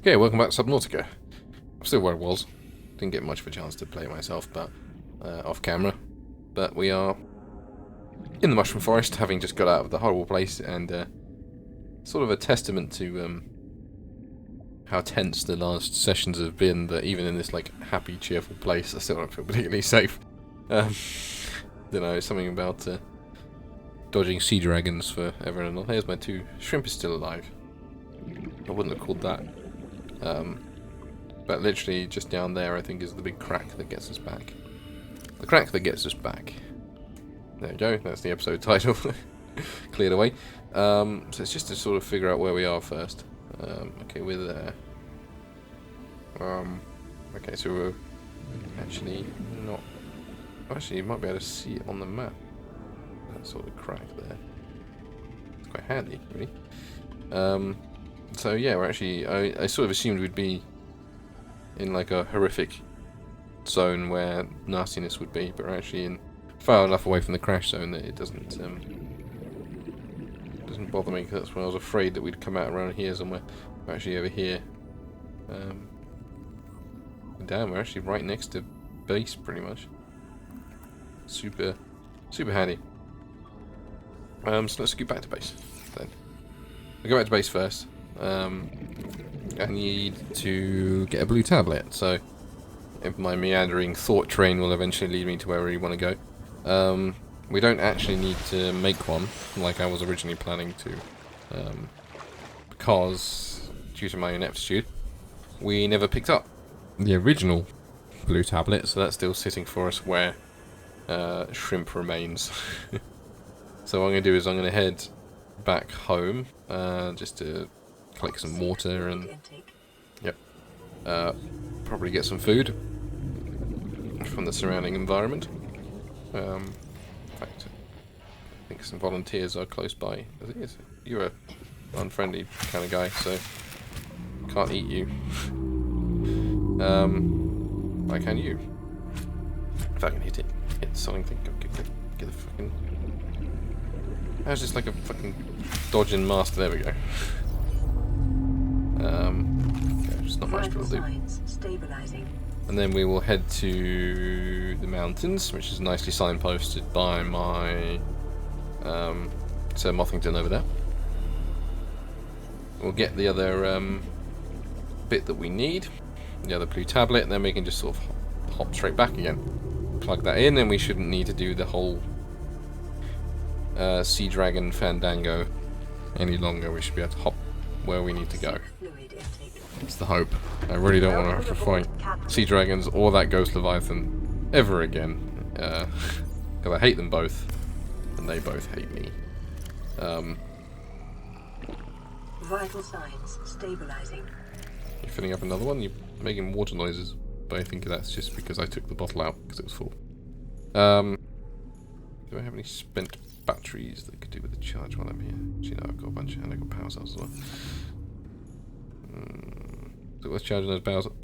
Okay, welcome back to Subnautica. I'm still where I was. Didn't get much of a chance to play it myself, but off camera. But we are in the Mushroom Forest, having just got out of the horrible place, and sort of a testament to how tense the last sessions have been, that even in this like happy, cheerful place, I still don't feel particularly safe. Don't know, something about dodging sea dragons forever and ever. Here's my two. Shrimp is still alive. I wouldn't have called that. But literally just down there, I think, is the big crack that gets us back. The crack that gets us back. There we go, that's the episode title. Cleared away. So it's just to sort of figure out where we are first. Okay, we're there. Okay, so we're actually not... Actually, you might be able to see it on the map. That sort of crack there. It's quite handy, really. So yeah, we're actually... I sort of assumed we'd be in like a horrific zone where nastiness would be, but we're actually in far enough away from the crash zone that it doesn't bother me, because that's when I was afraid that we'd come out around here somewhere. We're actually over here. Damn, we're actually right next to base, pretty much. Super handy. So let's scoot back to base then. We'll go back to base first. I need to get a blue tablet, so if my meandering thought train will eventually lead me to where we want to go. We don't actually need to make one, like I was originally planning to, because, due to my ineptitude, we never picked up the original blue tablet, so that's still sitting for us where Shrimp remains. So what I'm going to do is I'm going to head back home, just to collect some water and, yep, probably get some food from the surrounding environment. In fact, I think some volunteers are close by. You're a unfriendly kind of guy, so can't eat you. Why can you? If I can hit something, get the fucking... That was just like a fucking dodging master. There we go. Okay, just not much to do. And then we will head to the mountains, which is nicely signposted by my Sir Mothington over there. We'll get the other bit that we need, the other blue tablet, and then we can just sort of hop straight back again. Plug that in, and we shouldn't need to do the whole sea dragon fandango any longer. We should be able to hop where we need to go. It's the hope. I really don't want to have to fight sea dragons or that ghost leviathan ever again, because I hate them both, and they both hate me. Vital signs stabilizing. You're filling up another one? You're making water noises, but I think that's just because I took the bottle out because it was full. Do I have any spent batteries that could do with the charge while I'm here? Actually, no, I've got a bunch, and I've got power cells as well. So what's charging those power cells?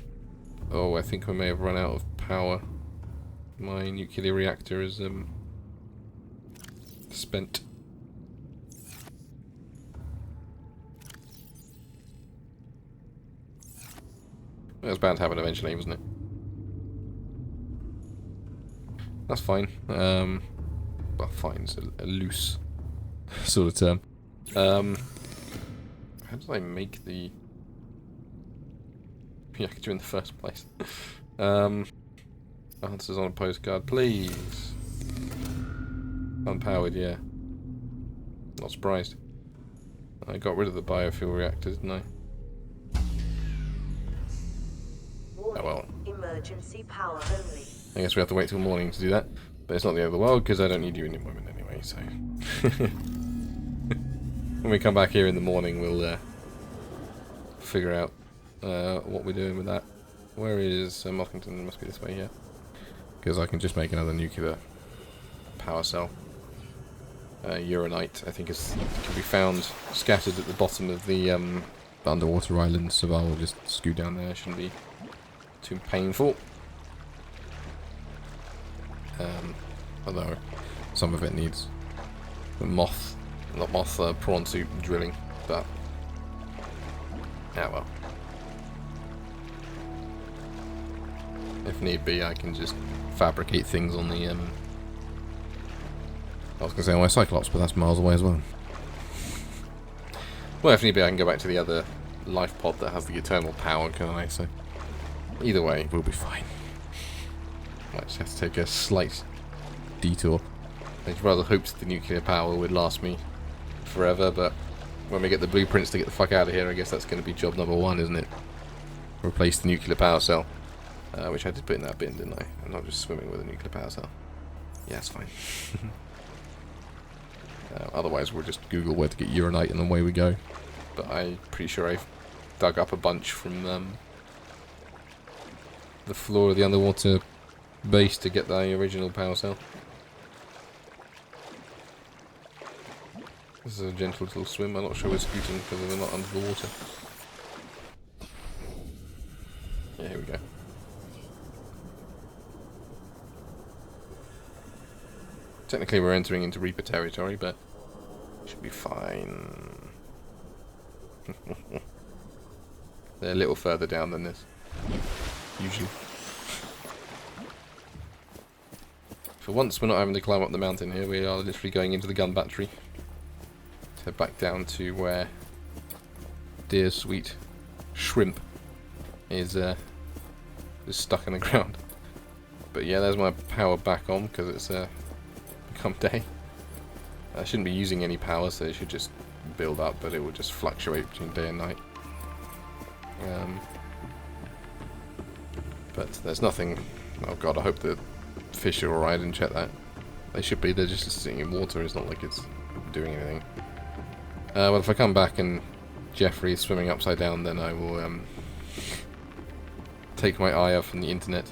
Oh, I think I may have run out of power. My nuclear reactor is spent. It was bound to happen eventually, wasn't it? That's fine. Well, fine's a loose sort of term. How did I make the reactor in the first place? Answers on a postcard, please. Unpowered, yeah. Not surprised. I got rid of the biofuel reactor, didn't I? Oh well. Emergency power only. I guess we have to wait till morning to do that. But it's not the end of the world, because I don't need you in the moment anyway, so... When we come back here in the morning, we'll figure out what we're doing with that. Where is Mothington? Must be this way here. Because I can just make another nuclear power cell. Uranite, I think, can be found scattered at the bottom of the underwater island, so I'll just scoot down there. Shouldn't be too painful. Although some of it needs prawn suit drilling, but yeah, well. if need be, I can just fabricate things on the, I was going to say on my Cyclops, but that's miles away as well. Well, if need be, I can go back to the other life pod that has the eternal power, can't I? So, either way, we'll be fine. Might just have to take a slight detour. I'd rather hoped the nuclear power would last me forever, but when we get the blueprints to get the fuck out of here, I guess that's going to be job number 1, isn't it? Replace the nuclear power cell. Which I did put in that bin, didn't I? I'm not just swimming with a nuclear power cell. Yeah, it's fine. Otherwise, we'll just Google where to get uranite and away we go. But I'm pretty sure I've dug up a bunch from the floor of the underwater base to get the original power cell. This is a gentle little swim. I'm not sure we're scooting because we're not under the water. Yeah, here we go. Technically we're entering into Reaper territory, but should be fine. They're a little further down than this, usually. For once we're not having to climb up the mountain here, we are literally going into the gun battery. To head back down to where dear sweet shrimp is stuck in the ground. But yeah, there's my power back on because it's become day. I shouldn't be using any power, so it should just build up, but it will just fluctuate between day and night. But there's nothing. Oh god, I hope the fish are alright. I didn't check that. They should be. They're just sitting in water. It's not like it's doing anything. Well, if I come back and Jeffrey is swimming upside down, then I will take my eye off from the internet,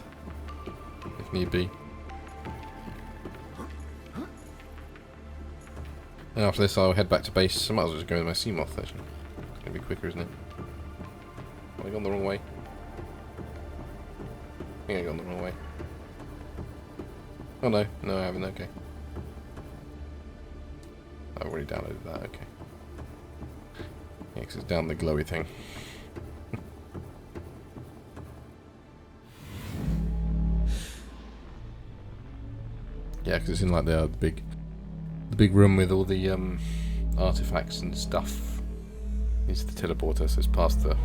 if need be. And after this, I'll head back to base. I might as well just go with my sea moth, actually. It's going to be quicker, isn't it? Have I gone the wrong way? I think I've gone the wrong way. Oh no, no I haven't, okay. I've already downloaded that, okay. Yeah, because it's down the glowy thing. Yeah, because it's in like the big room with all the artifacts and stuff. It's the teleporter, so it's past the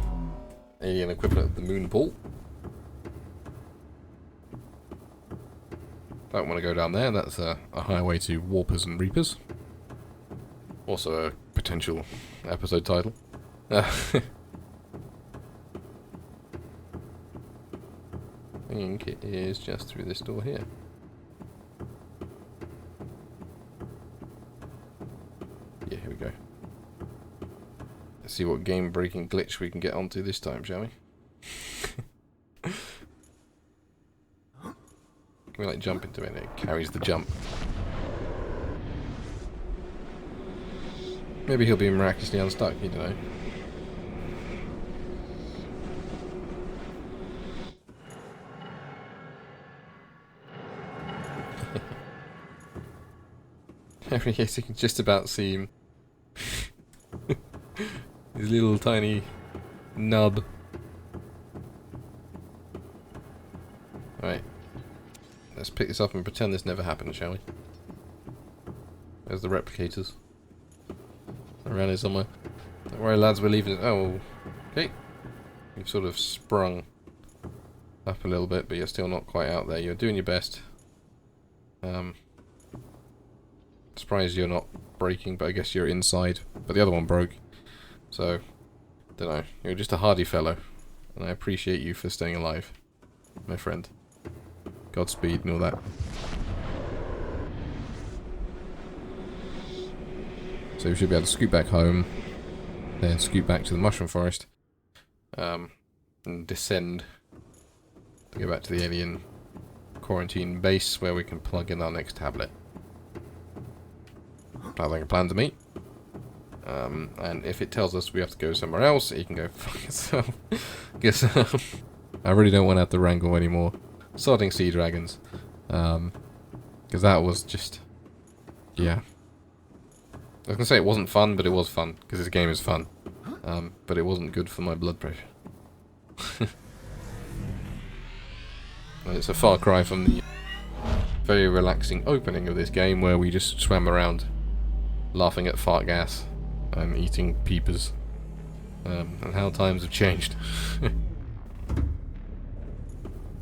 alien equivalent of the moon pool. Don't want to go down there. That's a highway to Warpers and Reapers. Also a potential episode title. I think it is just through this door here. Yeah, here we go. Let's see what game-breaking glitch we can get onto this time, shall we? Can we like jump into it and it carries the jump? Maybe he'll be miraculously unstuck, you don't know. Yes, you can just about see him. His little tiny nub. Right. Let's pick this up and pretend this never happened, shall we? There's the replicators. Around here somewhere. Don't worry lads, we're leaving it. Oh, okay. You've sort of sprung up a little bit, but you're still not quite out there. You're doing your best. Surprised you're not breaking, but I guess you're inside. But the other one broke. So, don't know. You're just a hardy fellow. And I appreciate you for staying alive, my friend. Godspeed and all that. So we should be able to scoot back home, then scoot back to the mushroom forest, and descend to go back to the alien quarantine base where we can plug in our next tablet. Sounds like a plan to me. And if it tells us we have to go somewhere else, it can go fuck itself. Guess I really don't want to have to wrangle anymore sodding sea dragons, because that was just, yeah. I was gonna say it wasn't fun, but it was fun because this game is fun. But it wasn't good for my blood pressure. And it's a far cry from the very relaxing opening of this game where we just swam around laughing at fart gas and eating peepers. And how times have changed. I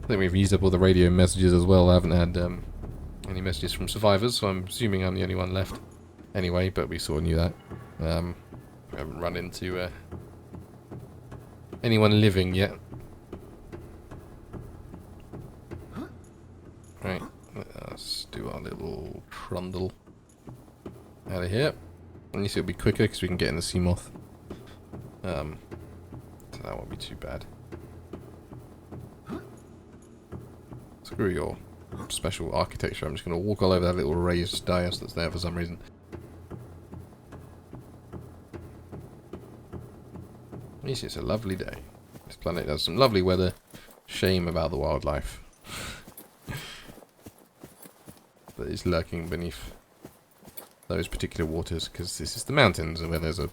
think we've used up all the radio messages as well. I haven't had any messages from survivors, so I'm assuming I'm the only one left anyway, but we sort of knew that. We haven't run into anyone living yet. Right, let's do our little trundle out of here. At least it'll be quicker because we can get in the sea moth. So that won't be too bad. Screw your special architecture. I'm just going to walk all over that little raised dais that's there for some reason. At least it's a lovely day. This planet has some lovely weather. Shame about the wildlife that is lurking beneath those particular waters, because this is the mountains where there's a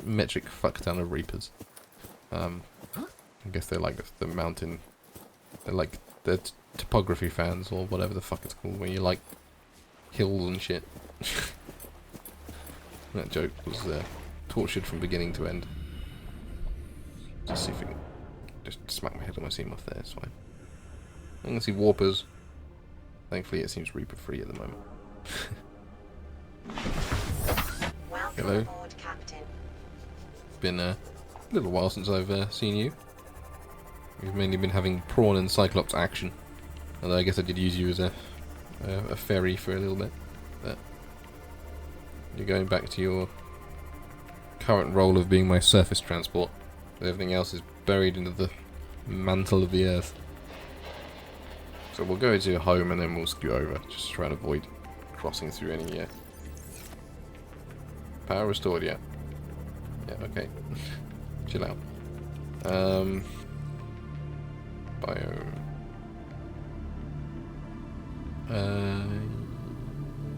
metric fuck ton of reapers. I guess they're like the mountain. They're like the topography fans or whatever the fuck it's called, where you like hills and shit. That joke was tortured from beginning to end. Just see if we can just smack my head on my sea moth there. It's fine. I can see warpers. Thankfully, it seems reaper free at the moment. Hello. Aboard, Captain. It's been a little while since I've seen you. We've mainly been having prawn and cyclops action. Although I guess I did use you as a ferry for a little bit. But you're going back to your current role of being my surface transport. Everything else is buried into the mantle of the earth. So we'll go to home and then we'll scoot over. Just try and avoid crossing through any power restored, yeah. Yeah, okay. Chill out. Bio.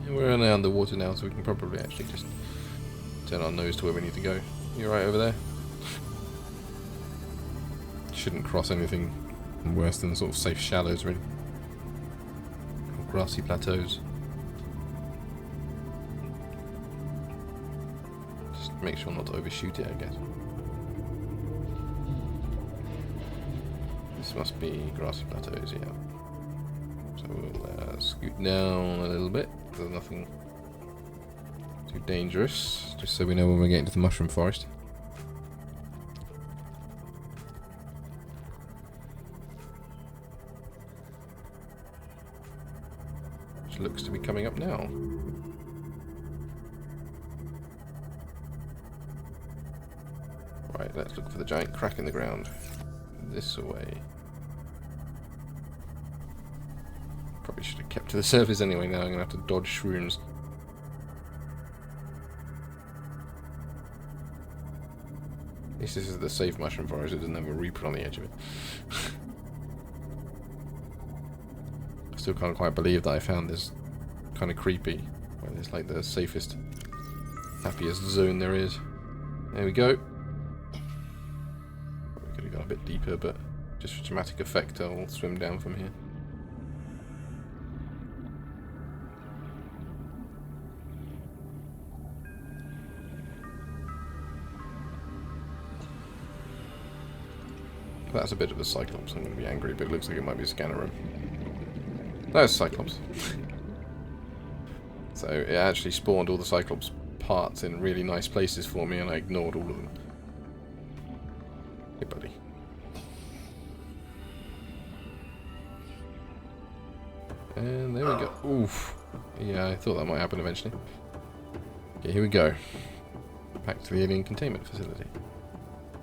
We're only underwater now, so we can probably actually just turn our nose to where we need to go. You right over there? Shouldn't cross anything worse than sort of safe shallows, really. Or grassy plateaus. Just make sure not to overshoot it, I guess. This must be grassy plateaus, yeah. So we'll scoot down a little bit. There's nothing too dangerous, just so we know when we're getting to the mushroom forest. Which looks to be coming up now. Right, let's look for the giant crack in the ground. This way. Probably should have kept to the surface anyway, now I'm going to have to dodge shrooms. At least this is the safe mushroom forest, it doesn't have a reaper on the edge of it. I still can't quite believe that I found this kind of creepy, where it's like the safest, happiest zone there is. There we go. Probably could have gone a bit deeper, but just for dramatic effect I'll swim down from here. That's a bit of a Cyclops, I'm going to be angry, but it looks like it might be a scanner room. That's Cyclops. So it actually spawned all the Cyclops parts in really nice places for me, and I ignored all of them. Hey, buddy. And there we go. Oof. Yeah, I thought that might happen eventually. Okay, here we go. Back to the alien containment facility,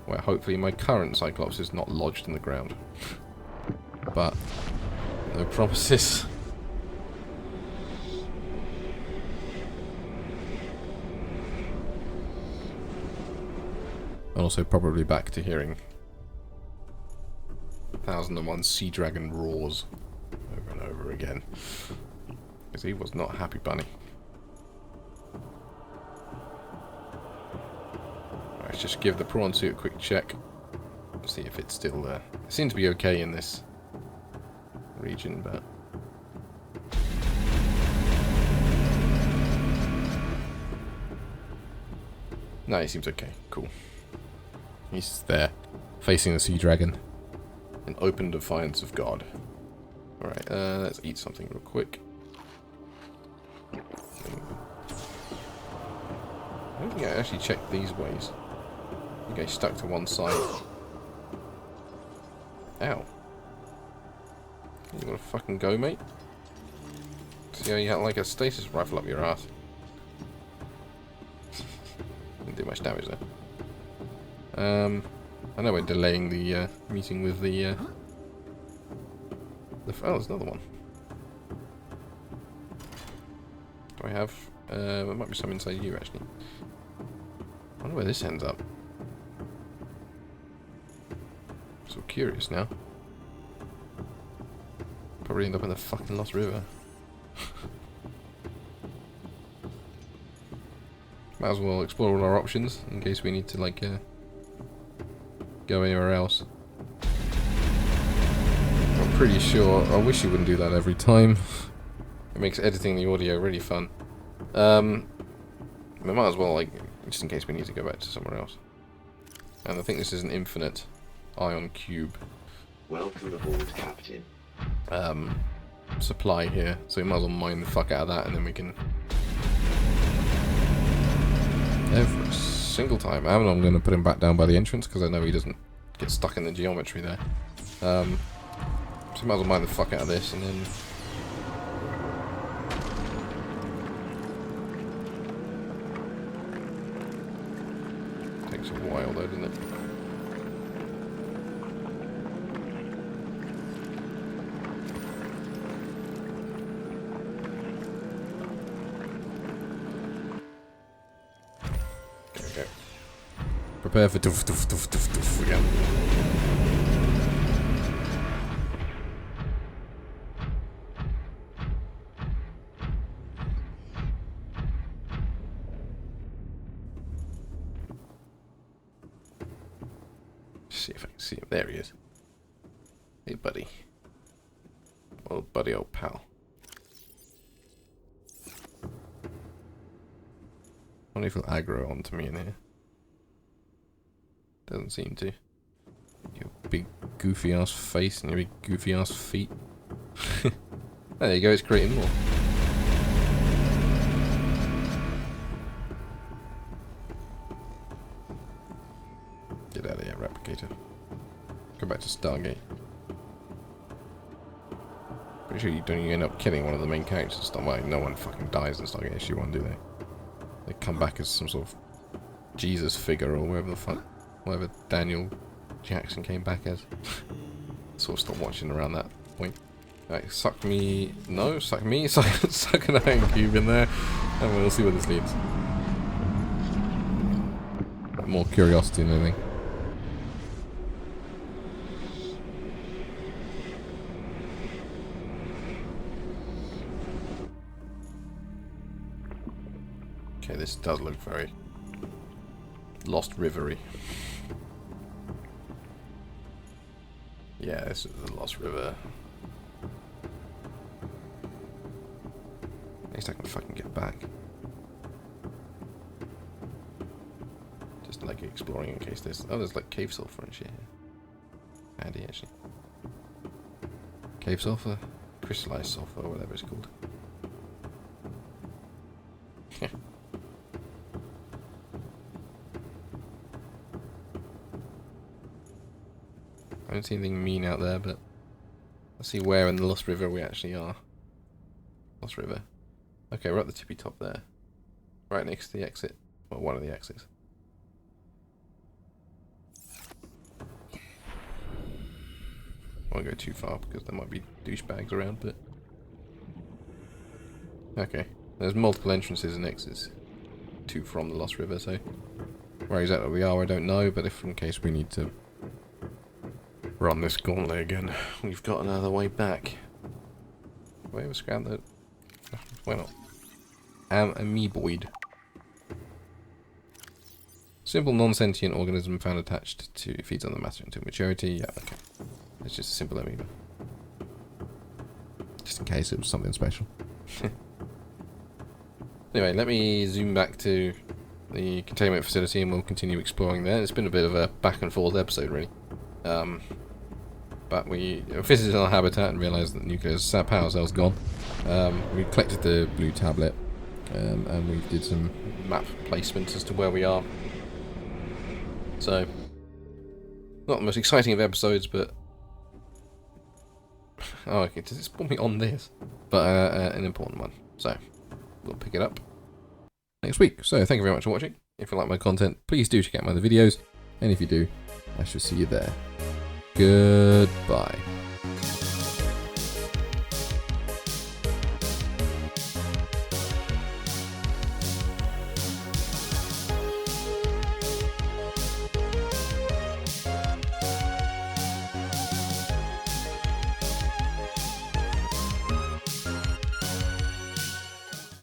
where hopefully my current Cyclops is not lodged in the ground. But no promises. And also probably back to hearing 1001 Sea Dragon roars over and over again. Because he was not a happy bunny. Let's just give the prawn suit a quick check. See if it's still there. It seems to be okay in this region, but... No, he seems okay. Cool. He's there, facing the sea dragon. In open defiance of God. Alright, let's eat something real quick. I don't think I actually checked these ways. I think I stuck to one side. Ow. You wanna fucking go, mate? See how you got like a stasis rifle up your ass? Didn't do much damage there. I know we're delaying the meeting with the oh, there's another one. Do I have? There might be some inside you actually. I wonder where this ends up. So curious now. Probably end up in the fucking Lost River. Might as well explore all our options in case we need to like go anywhere else. I'm pretty sure. I wish you wouldn't do that every time. It makes editing the audio really fun. We might as well, like, just in case we need to go back to somewhere else. And I think this is an infinite ion cube. Welcome aboard, Captain. Supply here, so we might as well mine the fuck out of that, and then we can. Every single time. I'm going to put him back down by the entrance because I know he doesn't get stuck in the geometry there. So we might as well mine the fuck out of this, and then. Takes a while though, doesn't it? Okay. Prepare for doof doof doof doof doof again. See if I can see him. There he is. Hey, buddy. Old buddy, old pal. I wonder if he'll aggro onto me in here. Doesn't seem to. Your big goofy ass face and your big goofy ass feet. There you go, it's creating more. Get out of here, replicator. Go back to Stargate. Pretty sure you don't end up killing one of the main characters. It's not like no one fucking dies in Stargate SG-1, do they? They come back as some sort of Jesus figure or whatever the fuck, whatever Daniel Jackson came back as. Sort of stopped watching around that point. Right, suck me, no, suck me, suck an iron cube in there, and we'll see where this leads. More curiosity than anything. Okay, this does look very Lost River-y. Yeah, this is the Lost River. At least I can fucking get back. Just like exploring in case there's... Oh, there's like cave sulfur and shit here. Handy, actually. Cave sulfur? Crystallized sulfur, whatever it's called. I don't see anything mean out there, but let's see where in the Lost River we actually are. Lost River. Okay, we're at the tippy top there. Right next to the exit. Well, one of the exits. I won't go too far because there might be douchebags around, but... Okay. There's multiple entrances and exits to from the Lost River, so... Where exactly we are, I don't know, but if in case we need to run this gauntlet again, we've got another way back. Wait, let's grab that. Why not? Amoeboid. Simple non-sentient organism found attached to feeds on the matter until maturity. Yeah, okay. It's just a simple amoeba. just in case it was something special. Anyway, let me zoom back to the containment facility and we'll continue exploring there. It's been a bit of a back and forth episode, really. But we visited our habitat and realised that the nuclear power cell's gone. We collected the blue tablet and we did some map placement as to where we are. So, not the most exciting of episodes, but... Oh, okay, does it spawn me on this? But an important one. So, we'll pick it up next week. So, thank you very much for watching. If you like my content, please do check out my other videos. And if you do, I shall see you there. Goodbye.